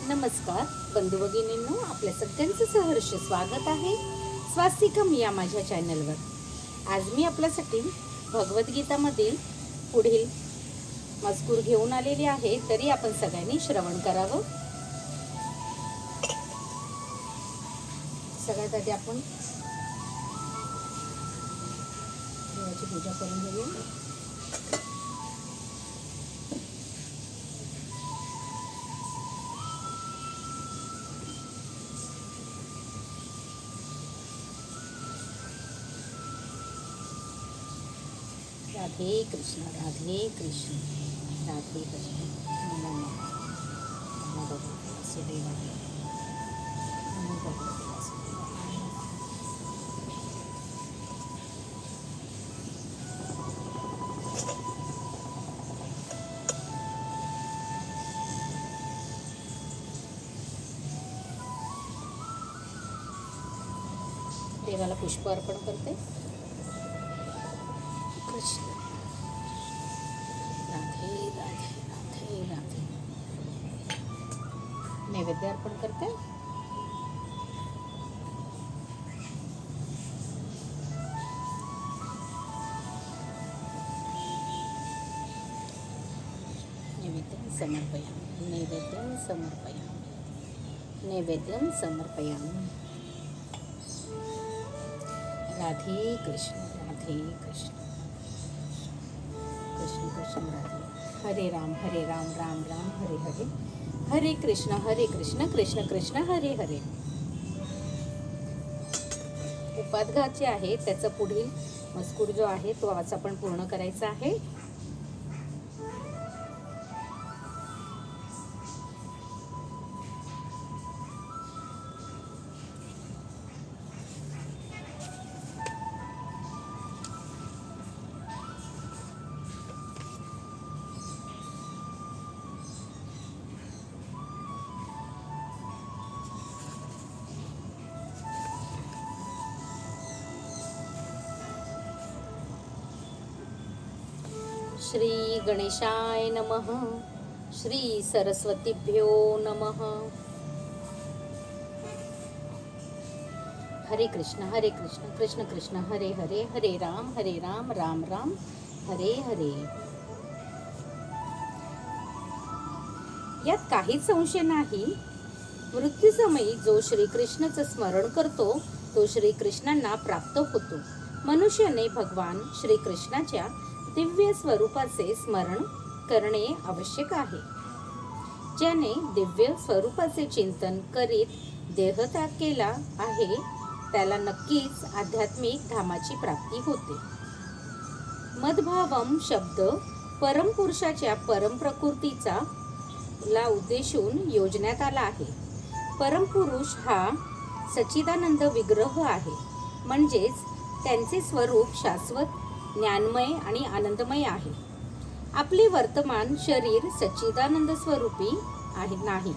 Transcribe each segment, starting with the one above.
नमस्कार बंधू भगिनींनो, आपल्या सगळ्यांचं सहर्ष स्वागत आहे स्वास्तिकम या माझ्या चॅनलवर। आज मी आपल्यासाठी भगवद्गीतामधील पुढील मजकूर घेऊन आलेले आहे, तरी आपण सगळ्यांनी श्रवण करावं। सगळ्यात आधी आपण देवाची पूजा करून घेऊया। राधे कृष्ण राधे कृष्ण राधे कृष्ण। नमो नमः भगवते वासुदेवाय। नमो भगवते वासुदेवाय। देवाला पुष्प अर्पण करते। कृष्ण राधे राधे राधे राधे। नैवेद्य अर्पण करते। नैवेद्यं समर्पयामि। नैवेद्यं समर्पयामि। नैवेद्यं समर्पयामि। राधे कृष्ण राधे कृष्ण कृष्ण कृष्ण राधे। हरे राम राम राम हरे हरे। हरे कृष्ण कृष्ण कृष्ण हरे हरे। उपाद्घात जे आहे त्याचा पुढील मजकूर जो आहे तो आज आपण पूर्ण करायचा आहे। श्री गणेशाय नमः। श्री सरस्वतीभ्यो नमः। हरे कृष्ण कृष्ण कृष्ण हरे हरे। हरे राम राम राम हरे हरे। यात काहीच संशय नाही, मृत्यूसमयी जो श्रीकृष्णाचं स्मरण करतो तो श्रीकृष्णांना प्राप्त होतो। मनुष्याने भगवान श्रीकृष्णाच्या दिव्य स्वरूपाचे स्मरण करणे आवश्यक आहे। ज्याने दिव्य स्वरूपाचे चिंतन करीत देहत्याग केला आहे त्याला नक्कीच आध्यात्मिक धामाची प्राप्ती होते। मदभावम शब्द परमपुरुषाच्या परमप्रकृतीचा ला उद्देशून योजण्यात आला आहे। परमपुरुष हा सच्चिदानंद विग्रह आहे, म्हणजेच त्यांचे स्वरूप शाश्वत ज्ञानमय आणि आनंदमय आहे। आपले वर्तमान शरीर सच्चिदानंद स्वरूपी आहे नाही।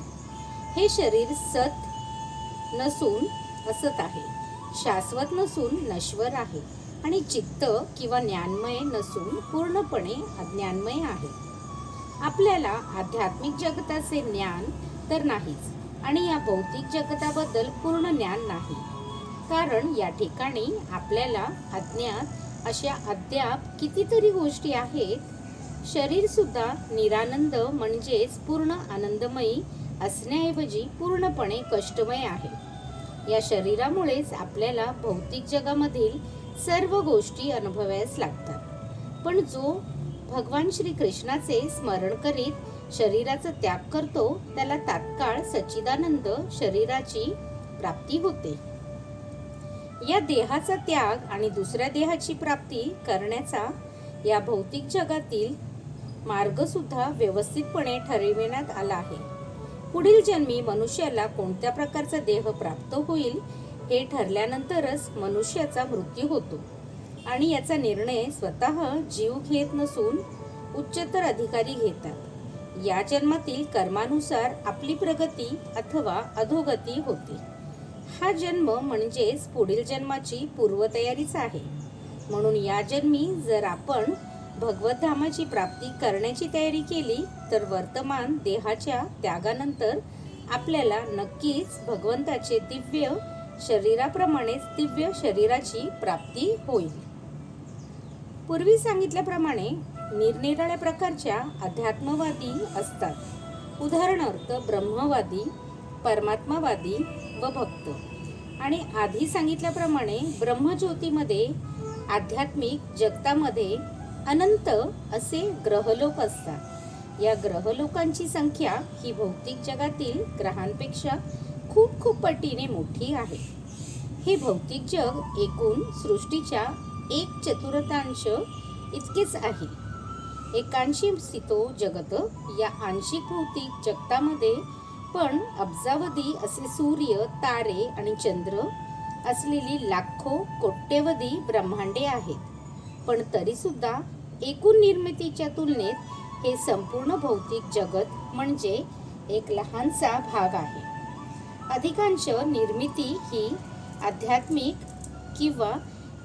हे शरीर सत नसून असत आहे, शाश्वत नसून नश्वर आहे आणि चित्त किंवा ज्ञानमय नसून पूर्णपणे अज्ञानमय आहे। आपल्याला आध्यात्मिक जगताचे ज्ञान तर नाहीच आणि या भौतिक जगताबद्दल पूर्ण ज्ञान नाही, कारण या ठिकाणी आपल्याला अज्ञात अशा अद्याप कितीतरी गोष्टी आहेत। शरीर सुद्धा निरानंद म्हणजेच पूर्ण आनंदमयी असण्याऐवजी पूर्णपणे कष्टमय आहे। या शरीरामुळेच आपल्याला भौतिक जगामधील सर्व गोष्टी अनुभवायला लागतात। पण जो भगवान श्रीकृष्णाचे स्मरण करीत शरीराचा त्याग करतो त्याला तात्काळ सच्चिदानंद शरीराची प्राप्ती होते। या देहाचा त्याग आणि दुसऱ्या देहाची प्राप्ती करण्याचा या भौतिक जगातील मार्ग सुद्धा व्यवस्थितपणे ठरविण्यात आला आहे। पुढील जन्मी मनुष्याला कोणत्या प्रकारचा देह प्राप्त होईल हे ठरल्यानंतरच मनुष्याचा मृत्यू होतो आणि याचा निर्णय स्वतः जीव घेत नसून उच्चतर अधिकारी घेतात। या जन्मातील कर्मानुसार आपली प्रगती अथवा अधोगती होते। हा जन्म म्हणजेच पुढील जन्माची पूर्वतयारीच आहे। म्हणून या जन्मी जर आपण भगवत धामाची प्राप्ती करण्याची तयारी केली तर वर्तमान देहाच्या त्यागानंतर आपल्याला नक्कीच भगवंताचे दिव्य शरीराप्रमाणेच दिव्य शरीराची प्राप्ती होईल. पूर्वी सांगितल्याप्रमाणे निरनिराळ्या प्रकारच्या अध्यात्मवादी असतात. उदाहरणार्थ ब्रह्मवादी, परमात्मावादी व भक्त. आणि आधी सांगितल्याप्रमाणे ब्रह्मज्योतीमध्ये आध्यात्मिक जगतामध्ये अनंत असे ग्रहलोक असतात. या ग्रहलोकांची संख्या ही भौतिक जगातील ग्रहांपेक्षा खूप खूप पटीने मोठी आहे. हे भौतिक जग एकूण सृष्टीच्या 1/4 इतकेच आहे. एकांशी स्थितो जगत. या आंशिक भौतिक जगतामध्ये पण अब्जावधी असे सूर्य, तारे आणि चंद्र असलेली लाखो कोट्यवधी ब्रह्मांडे आहेत. पण तरी सुद्धा एकूण निर्मितीच्या तुलनेत हे संपूर्ण भौतिक जगत म्हणजे एक लहानसा भाग आहे. अधिकांश निर्मिती ही आध्यात्मिक किंवा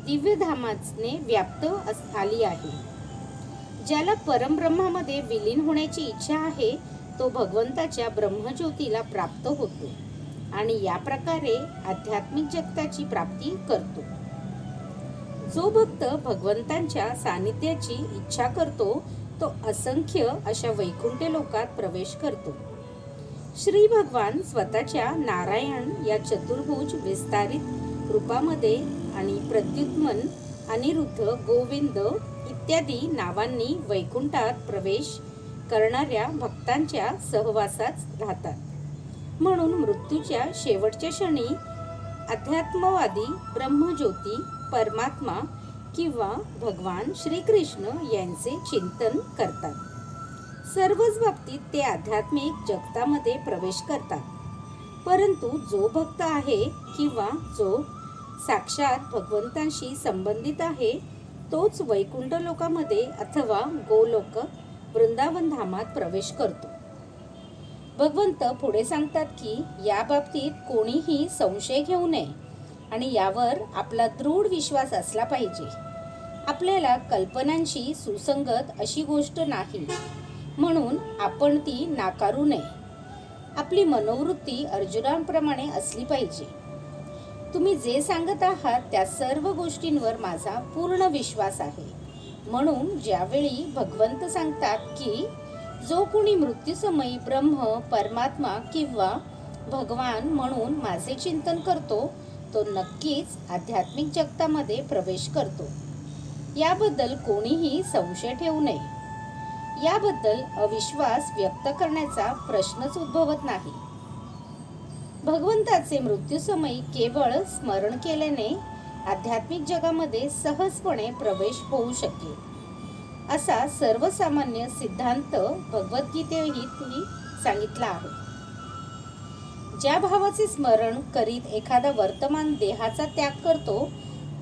दिव्यधामाने व्याप्त आली आहे. ज्याला परमब्रह्मामध्ये विलीन होण्याची इच्छा आहे तो भगवंताच्या ब्रह्मज्योतीला प्राप्त होतो आणि या प्रकारे आध्यात्मिक जगताची प्राप्ती करतो. जो भक्त भगवंतांच्या सानिध्याची इच्छा करतो तो असंख्य अशा वैकुंठ लोकात प्रवेश करतो. श्री भगवान स्वतःच्या नारायण या चतुर्भुज विस्तारित रूपामध्ये आणि प्रद्युम्न, अनिरुद्ध, गोविंद इत्यादी नावांनी वैकुंठात प्रवेश करणाऱ्या भक्तांच्या सहवासात राहतात. म्हणून मृत्यूच्या शेवटच्या क्षणी अध्यात्मवादी ब्रह्मज्योती, परमात्मा किंवा भगवान श्रीकृष्ण यांचे चिंतन करतात. सर्वच बाबतीत ते आध्यात्मिक जगतामध्ये प्रवेश करतात. परंतु जो भक्त आहे किंवा जो साक्षात भगवंतांशी संबंधित आहे तोच वैकुंठ लोकामध्ये अथवा गोलोक वृंदावन धामात प्रवेश करतो. भगवंत पुढे सांगतात की या बाबतीत कोणीही संशय घेऊ नये आणि यावर आपला दृढ विश्वास असला पाहिजे. आपल्याला कल्पनांशी सुसंगत अशी गोष्ट नाही म्हणून आपण ती नाकारू नये. आपली मनोवृत्ती अर्जुनांप्रमाणे असली पाहिजे. तुम्ही जे सांगत आहात त्या सर्व गोष्टींवर माझा पूर्ण विश्वास आहे. म्हणून ज्यावेळी भगवंत सांगतात की जो कोणी मृत्यूसमयी ब्रह्म, परमात्मा किंवा भगवान म्हणून माझे चिंतन करतो तो नक्कीच आध्यात्मिक जगतामध्ये प्रवेश करतो. याबद्दल कोणीही संशय ठेवू नये. याबद्दल अविश्वास व्यक्त करण्याचा प्रश्नच उद्भवत नाही. भगवंताचे मृत्यूसमयी केवळ स्मरण केल्याने आध्यात्मिक जगामध्ये सहजपणे प्रवेश होऊ शकेल असा सर्वसामान्य सिद्धांत भगवद्गीतेतही सांगितला आहे. ज्या भावाचे स्मरण करीत एखादा वर्तमान देहाचा त्याग करतो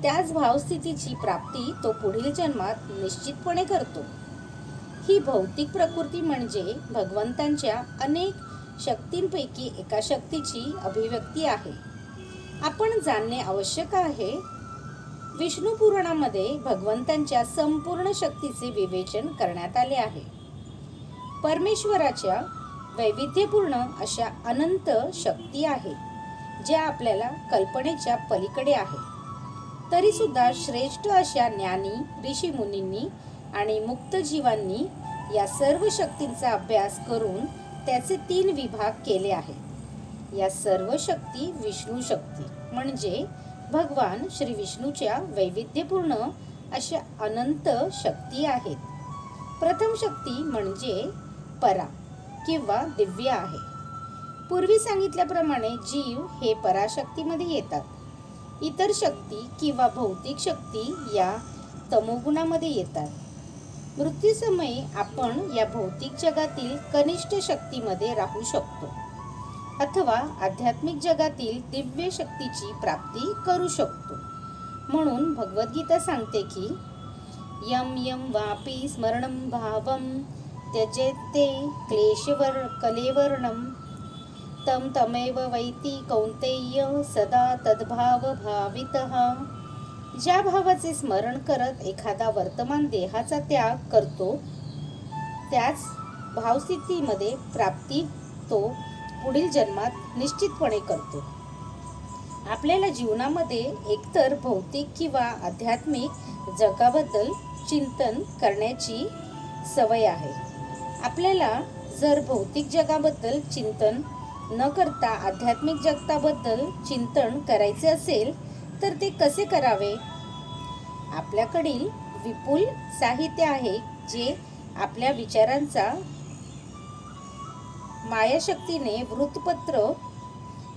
त्याच भावस्थितीची प्राप्ती तो पुढील जन्मात निश्चितपणे करतो. ही भौतिक प्रकृती म्हणजे भगवंतांच्या अनेक शक्तींपैकी एका शक्तीची अभिव्यक्ती आहे. आपण जाणणे आवश्यक आहे. विष्णू पुराणामध्ये भगवंतांच्या संपूर्ण शक्तीचे विवेचन करण्यात आले आहे. परमेश्वराच्या वैविध्यपूर्ण अशा अनंत शक्ती आहेत ज्या आपल्याला कल्पनेच्या पलीकडे आहे. तरी सुद्धा श्रेष्ठ अशा ज्ञानी ऋषीमुनींनी आणि मुक्त जीवांनी या सर्व शक्तींचा अभ्यास करून त्याचे 3 विभाग केले आहेत. या सर्व शक्ती विष्णू शक्ती म्हणजे भगवान श्री विष्णूच्या वैविध्यपूर्ण अशा अनंत शक्ती आहेत. प्रथम शक्ती म्हणजे परा किंवा दिव्य आहे. पूर्वी सांगितल्याप्रमाणे जीव हे पराशक्तीमध्ये येतात. इतर शक्ती किंवा भौतिक शक्ती या तमोगुणामध्ये येतात. मृत्यूसमयी आपण या भौतिक जगातील कनिष्ठ शक्तीमध्ये राहू शकतो अथवा आध्यात्मिक जगातील दिव्य शक्तीची प्राप्ती करू शकतो. म्हणून भगवद्गीता सांगते की यम यम वापी स्मरणं भावं त्यजेते क्लेशवर कलेवर्णं तम तमेव वैति कौंतेय सदा तद्भाव भावितः. ज्या भावाचे स्मरण करत एखादा वर्तमान देहाचा त्याग करतो त्याच भावस्थितीमध्ये प्राप्ती तो पुढील जन्मात निश्चितपणे करतो. आपल्याला जीवनामध्ये एकतर भौतिक किंवा आध्यात्मिक जगाबद्दल चिंतन करण्याची सवय आहे. आपल्याला जर भौतिक जगाबद्दल चिंतन न करता आध्यात्मिक जगताबद्दल चिंतन करायचे असेल तर ते कसे करावे? आपल्याकडील विपुल साहित्य आहे जे आपल्या विचारांचा मायाशक्तीने वृत्तपत्र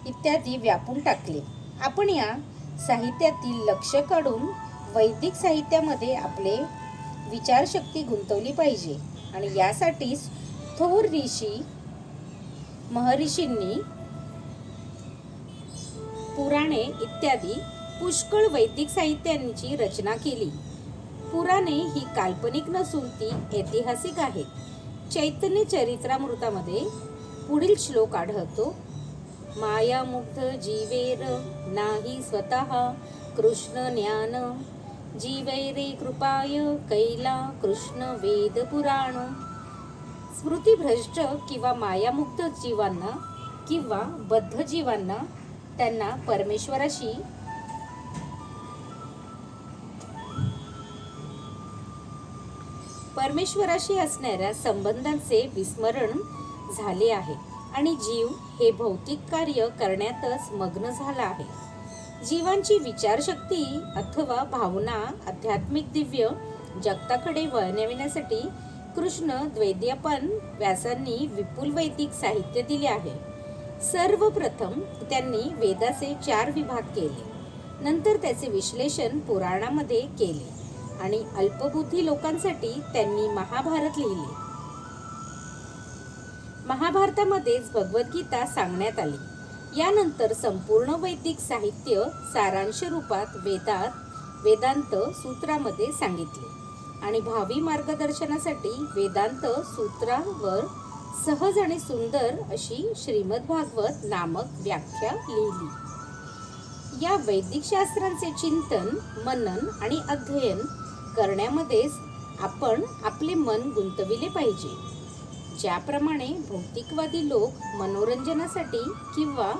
इत्यादी व्यापून टाकले. आपण या साहित्यातील लक्ष काढून वैदिक साहित्यामध्ये आपले विचारशक्ती गुंतवली पाहिजे आणि यासाठीच थोर ऋषी महर्षींनी पुराणे इत्यादी पुष्कळ वैदिक साहित्यांची रचना केली. पुराणे ही काल्पनिक नसून ती ऐतिहासिक आहेत. चैतन्य चरित्रामृतामध्ये पुढील श्लोक आढळतो. मायामुग्ध जीवेर नाही स्वतः कृष्ण ज्ञान जीवैरे कृपाय कैला कृष्ण वेद पुराण. स्मृतिभ्रष्ट किंवा मायामुक्त जीवांना किंवा बद्ध जीवांना त्यांना परमेश्वराशी असणाऱ्या संबंधांचे विस्मरण झाले आहे आणि जीव हे भौतिक कार्य करण्यातच मग्न झाला आहे. जीवांची विचारशक्ती अथवा भावना आध्यात्मिक दिव्य जगताकडे वळविण्यासाठी कृष्ण द्वैपायन व्यासांनी विपुल वैदिक साहित्य दिले आहे. सर्वप्रथम त्यांनी वेदाचे 4 विभाग केले. नंतर त्याचे विश्लेषण पुराणामध्ये केले आणि अल्पबुद्धी लोकांसाठी त्यांनी महाभारत लिहिले. महाभारतामध्येच भगवद्गीता सांगण्यात आली. यानंतर संपूर्ण वैदिक साहित्य सारांश रूपात वेदांत सूत्रामध्ये सांगितले आणि भावी मार्गदर्शनासाठी वेदांत सूत्रावर सहज आणि सुंदर अशी श्रीमद भागवत नामक व्याख्या लिहिली. या वैदिक शास्त्रांचे चिंतन, मनन आणि अध्ययन करण्यामध्येच आपण आपले मन गुंतविले पाहिजे. ज्याप्रमाणे भौतिकवादी लोक मनोरंजनासाठी किंवा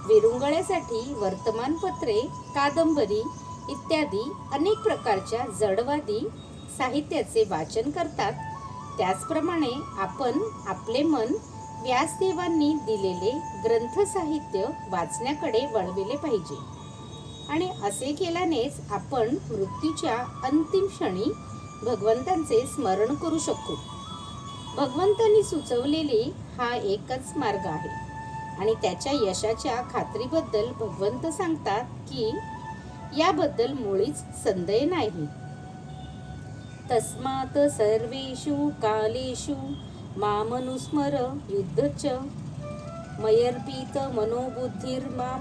विरंगुळ्यासाठी वर्तमानपत्रे, कादंबरी इत्यादी अनेक प्रकारच्या जडवादी साहित्याचे वाचन करतात, त्याचप्रमाणे आपण आपले मन व्यासदेवांनी दिलेले ग्रंथ साहित्य वाचण्याकडे वळविले पाहिजे. आणि असे केल्यानेच आपण मृत्यूच्या अंतिम क्षणी भगवंतांचे स्मरण करू शकू. भगवंतांनी सुचवलेली हा एकच मार्ग आहे आणि त्याच्या यशाच्या खात्रीबद्दल भगवंत सांगतात की याबद्दल मुळीच संदेह नाही. तस्मात् सर्वेषु कालेषु मामनुस्मर युद्धच मयर्पित मनोबुद्धिर्मां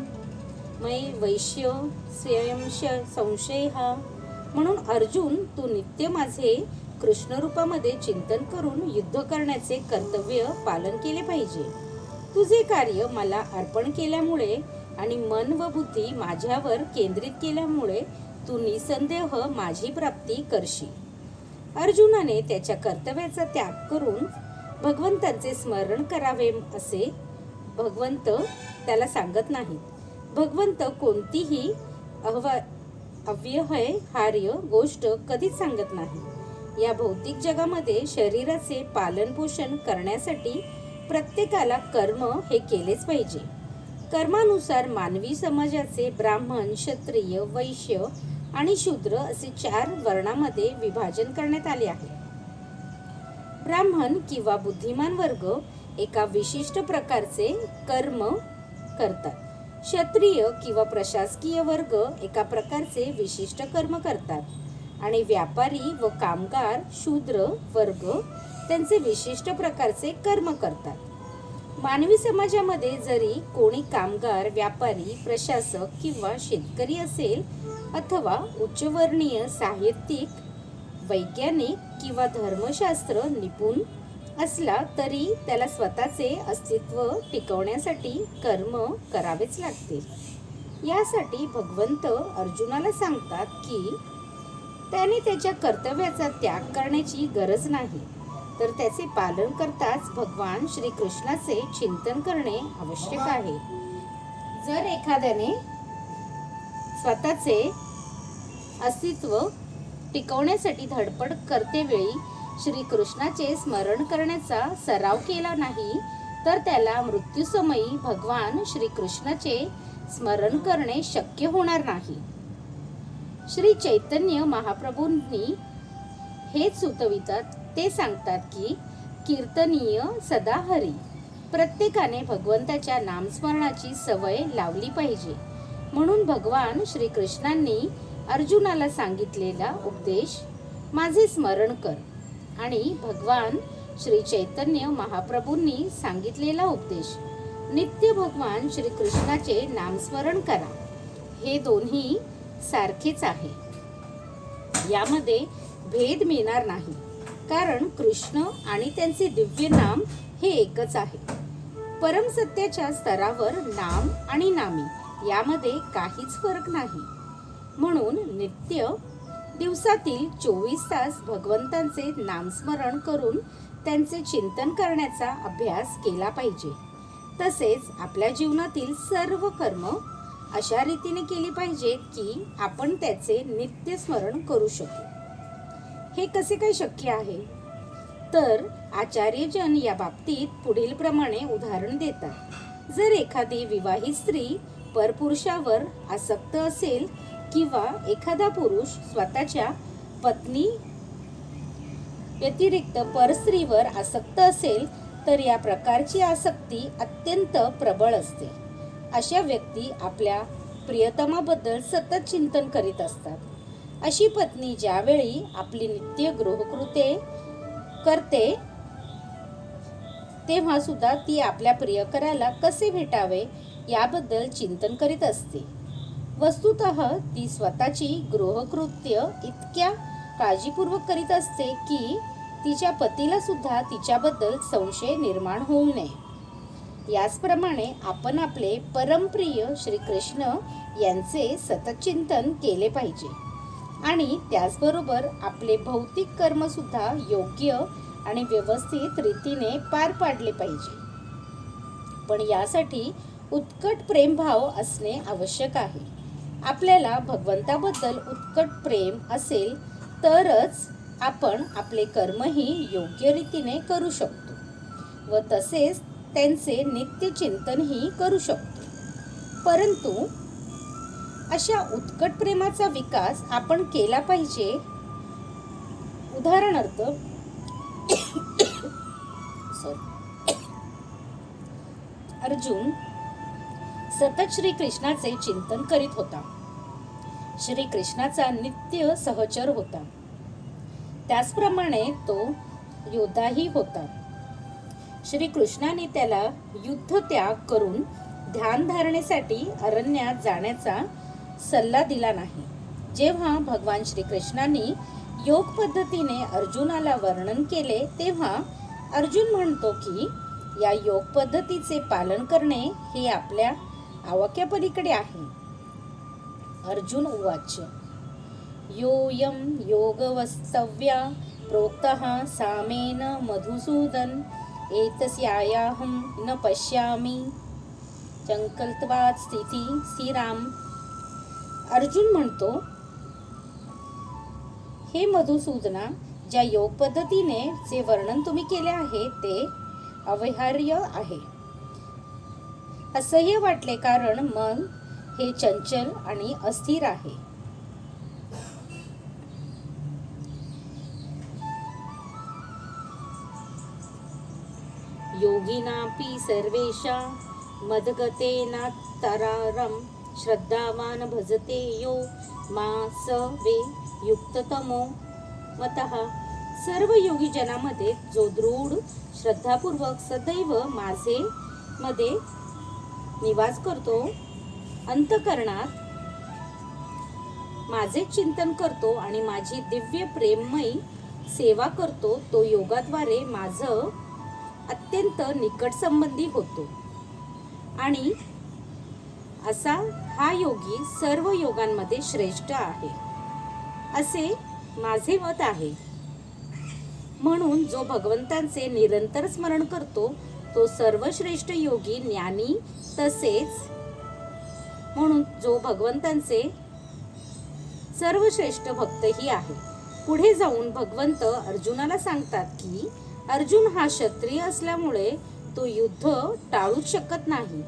मय वैश्य स्वयंश संशयः. म्हणून अर्जुन, तू नित्य माझे कृष्ण रूपामध्ये चिंतन करून युद्ध करण्याचे कर्तव्य पालन केले पाहिजे. तुझे कार्य मला अर्पण केल्यामुळे आणि मन व बुद्धी माझ्यावर केंद्रित केल्यामुळे तू निसंदेह माझी प्राप्ती करशील. अर्जुनाने त्याच्या कर्तव्याचा त्याग करून भगवंतांचे स्मरण करावे असे भगवंत त्याला सांगत नाहीत. भगवंत कोणतीही अव्यवहार्य गोष्ट कधीच सांगत नाही. या भौतिक जगामध्ये शरीराचे पालन पोषण करण्यासाठी प्रत्येकाला कर्म हे केलेच पाहिजे. कर्मानुसार मानवी समाजाचे ब्राह्मण, क्षत्रिय, वैश्य आणि शूद्र असे 4 वर्णामध्ये विभाजन करण्यात आले आहे. ब्राह्मण किंवा बुद्धिमान वर्ग एका विशिष्ट प्रकारचे कर्म करतात. क्षत्रिय किंवा प्रशासकीय वर्ग एका प्रकारचे विशिष्ट कर्म करतात आणि व्यापारी व कामगार शूद्र वर्ग त्यांचे विशिष्ट प्रकारचे कर्म करतात. मानवी समाजामध्ये जरी कोणी कामगार, व्यापारी, प्रशासक किंवा शेतकरी असेल अथवा उच्चवर्णीय साहित्यिक, वैज्ञानिक किंवा धर्मशास्त्र निपुण असला तरी त्याला स्वतःचे अस्तित्व टिकवण्यासाठी कर्म करावेच लागते. यासाठी भगवंत अर्जुनाला सांगतात की त्याने त्याच्या कर्तव्याचा त्याग करण्याची गरज नाही. तर त्याचे पालन करताच भगवान श्रीकृष्णाचे चिंतन करणे आवश्यक आहे. जर एखाद्याने स्वतःचे अस्तित्व टिकवण्यासाठी धडपड करतेवेळी श्रीकृष्णाचे स्मरण करण्याचा सराव केला नाही तर त्याला मृत्यूसमयी भगवान श्रीकृष्णाचे स्मरण करणे शक्य होणार नाही. श्री चैतन्य महाप्रभूंनी हेच सुचवितात. ते सांगतात की कीर्तनीय सदा हरी. प्रत्येकाने भगवंताच्या नामस्मरणाची सवय लावली पाहिजे. म्हणून भगवान श्रीकृष्णांनी अर्जुनाला सांगितलेला उपदेश माझे स्मरण कर आणि भगवान श्री चैतन्य महाप्रभूंनी सांगितलेला उपदेश नित्य भगवान श्रीकृष्णाचे नामस्मरण करा, हे दोन्ही सारखेच आहे. यामध्ये भेद मिळणार नाही, कारण कृष्ण आणि त्यांचे दिव्य नाम हे एकच आहे. परमसत्याच्या स्तरावर नाम आणि नामी यामध्ये काहीच फरक नाही. म्हणून नित्य दिवसातील 24 तास भगवंतांचे नामस्मरण करून त्यांचे चिंतन करण्याचा अभ्यास केला पाहिजे. तसेच आपल्या जीवनातील सर्व कर्म अशा रीतीने केली पाहिजेत की आपण त्याचे नित्य स्मरण करू शकू. हे कसे काय शक्य आहे? तर आचार्यजन या बाबतीत पुढील प्रमाणे उदाहरण देतात. जर एखादी विवाहित स्त्री परपुरुषावर आसक्त असेल किंवा एखादा पुरुष स्वतःच्या पत्नी व्यतिरिक्त परस्त्रीवर आसक्त असेल तर या प्रकारची आसक्ती अत्यंत प्रबळ असते. अशा व्यक्ती आपल्या प्रियतमाबद्दल सतत चिंतन करीत असतात. अशी पत्नी ज्यावेळी आपली नित्य गृहकृत्ये करते तेव्हा सुद्धा ती आपल्या प्रियकराला कसे भेटावे याबद्दल चिंतन करीत असते. वस्तुतः ती स्वतःची गृहकृत्य इतक्या काळजीपूर्वक करीत असते की तिच्या पतीला सुद्धा तिच्याबद्दल संशय निर्माण होऊ नये. याचप्रमाणे आपण आपले परमप्रिय श्रीकृष्ण यांचे सतत चिंतन केले पाहिजे आणि त्याचबरोबर आपले भौतिक कर्म सुद्धा योग्य आणि व्यवस्थित रीतीने पार पाडले पाहिजे. पण यासाठी उत्कट प्रेमभाव असणे आवश्यक आहे. आपल्याला भगवंताबद्दल उत्कट प्रेम असेल तरच आपण आपले कर्मही योग्य रीतीने करू शकतो व तसेच त्यांचे नित्य चिंतनही करू शकतो. परंतु अशा उत्कट प्रेमाचा विकास आपण केला पाहिजे. उदाहरणार्थ अर्जुन सतत श्रीकृष्णाचे चिंतन करीत होता. श्रीकृष्णाचा नित्य सहचर होता. त्याचप्रमाणे तो योद्धाही होता. श्रीकृष्णाने त्याला युद्ध त्याग करून ध्यान धारणेसाठी अरण्यात जाण्याचा सल्ला दिला नाही. जेव्हा भगवान श्रीकृष्णांनी योग पद्धतीने अर्जुनाला वर्णन केले तेव्हा अर्जुन म्हणतो की या योग पद्धतीचे पालन करणे हे आपल्या आवाक्यापलीकडे आहे. अर्जुन उवाच योऽयं योगवस्तव्या प्रोक्तः सामेन मधुसूदन एतस्यायाहं न पश्यामि चंकल्त्वात् स्थिती श्रीराम. अर्जुन म्हणतो, हे मधुसूदना, ज्या योग पद्धतीने जे वर्णन तुम्ही केले आहे ते अव्यवहार्य आहे. असह्य वाटले कारण मन हे चंचल आणि अस्थिर आहे. योगिनापि सर्वेषां मदगतेन तरारं श्रद्धावान भजते यो मा स वे युक्ततमो मतः. सर्व योगी जनामध्ये जो दृढ श्रद्धापूर्वक सदैव माझे मध्ये निवास करतो, अंतःकरणात माझे चिंतन करतो आणि माझी दिव्य प्रेममयी सेवा करतो, तो योगाद्वारे माझं अत्यंत निकट संबंधी होतो. आणि असा हा योगी सर्व योगांमध्ये श्रेष्ठ आहे, असे माझे मत आहे. म्हणून जो भगवंतांचे निरंतर स्मरण करतो तो सर्वश्रेष्ठ योगी, ज्ञानी, तसेच म्हणून जो भगवंतांचे सर्वश्रेष्ठ भक्तही आहे. पुढे जाऊन भगवंत अर्जुनाला सांगतात की अर्जुन हा क्षत्रिय असल्यामुळे तो युद्ध टाळूच शकत नाही,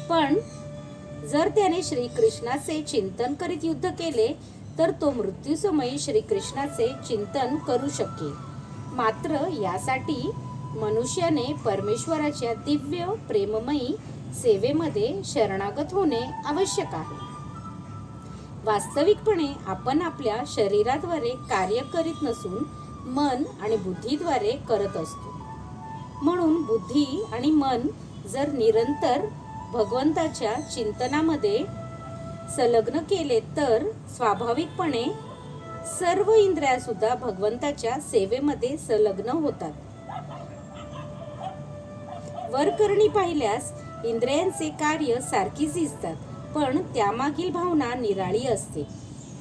पण जर त्याने श्रीकृष्णाचे चिंतन करीत युद्ध केले तर तो मृत्यूसमयी श्रीकृष्णाचे चिंतन करू शकेल. मात्र यासाठी मनुष्याने परमेश्वराच्या दिव्य प्रेममयी सेवेमध्ये शरणागत होणे आवश्यक आहे. वास्तविकपणे आपण आपल्या शरीराद्वारे कार्य करीत नसून मन आणि बुद्धीद्वारे करत असतो. म्हणून बुद्धी आणि मन जर निरंतर भगवंताच्या चिंतनामध्ये संलग्न केले तर स्वाभाविकपणे सर्व इंद्रिया सुद्धा भगवंताच्या सेवेमध्ये संलग्न होतात. वरकरणी पाहिल्यास इंद्रियांचे कार्य सारखीच दिसतात, पण त्यामागील भावना निराळी असते.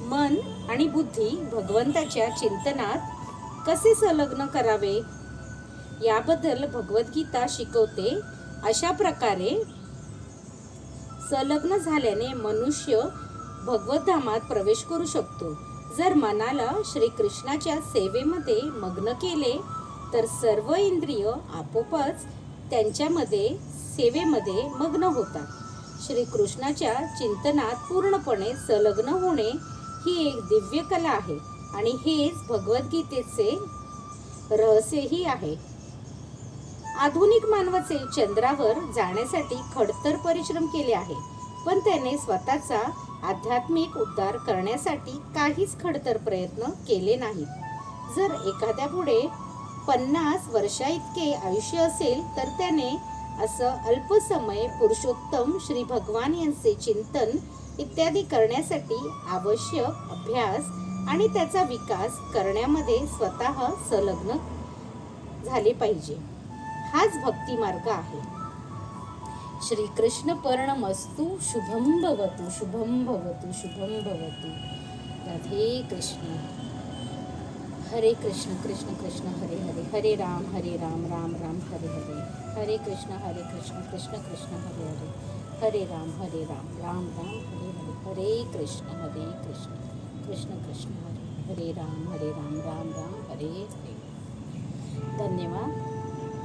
मन आणि बुद्धी भगवंताच्या चिंतनात कसे संलग्न करावे याबद्दल भगवद्गीता शिकवते. अशा प्रकारे संलग्न झाल्याने मनुष्य भगवद्धामात प्रवेश करू शकतो. जर मनाला श्रीकृष्णाच्या सेवेमध्ये मग्न केले तर सर्व इंद्रिय आपोआपच त्यांच्यामध्ये सेवेमध्ये मग्न होतात. श्रीकृष्णाच्या चिंतनात पूर्णपणे संलग्न होणे ही एक दिव्य कला आहे आणि हेच भगवद्गीतेचे रहस्यही आहे. आधुनिक मानवाचे चंद्रावर जाण्यासाठी खडतर परिश्रम केले आहे, पण त्याने स्वतःचा आध्यात्मिक उद्धार करण्यासाठी काहीच खडतर प्रयत्न केले नाहीत. जर एखाद्या पुढे 50 वर्षा इतके आयुष्य असेल तर त्याने असं अल्प समय पुरुषोत्तम श्री भगवान यांचे चिंतन इत्यादी करण्यासाठी आवश्यक अभ्यास आणि त्याचा विकास करण्यामध्ये स्वतः संलग्न झाले पाहिजे. हाच भक्ती मार्ग आहे. श्रीकृष्ण पर्णमस्तु. शुभम भवतु, शुभम भवतु, शुभम भवतु. राधे कृष्ण. हरे कृष्ण कृष्ण कृष्ण हरे हरे, हरे राम राम राम हरे हरे. हरे कृष्ण कृष्ण कृष्ण हरे हरे, हरे राम राम राम हरे हरे. हरे कृष्ण कृष्ण कृष्ण हरे हरे राम राम राम हरे हरे. धन्यवाद.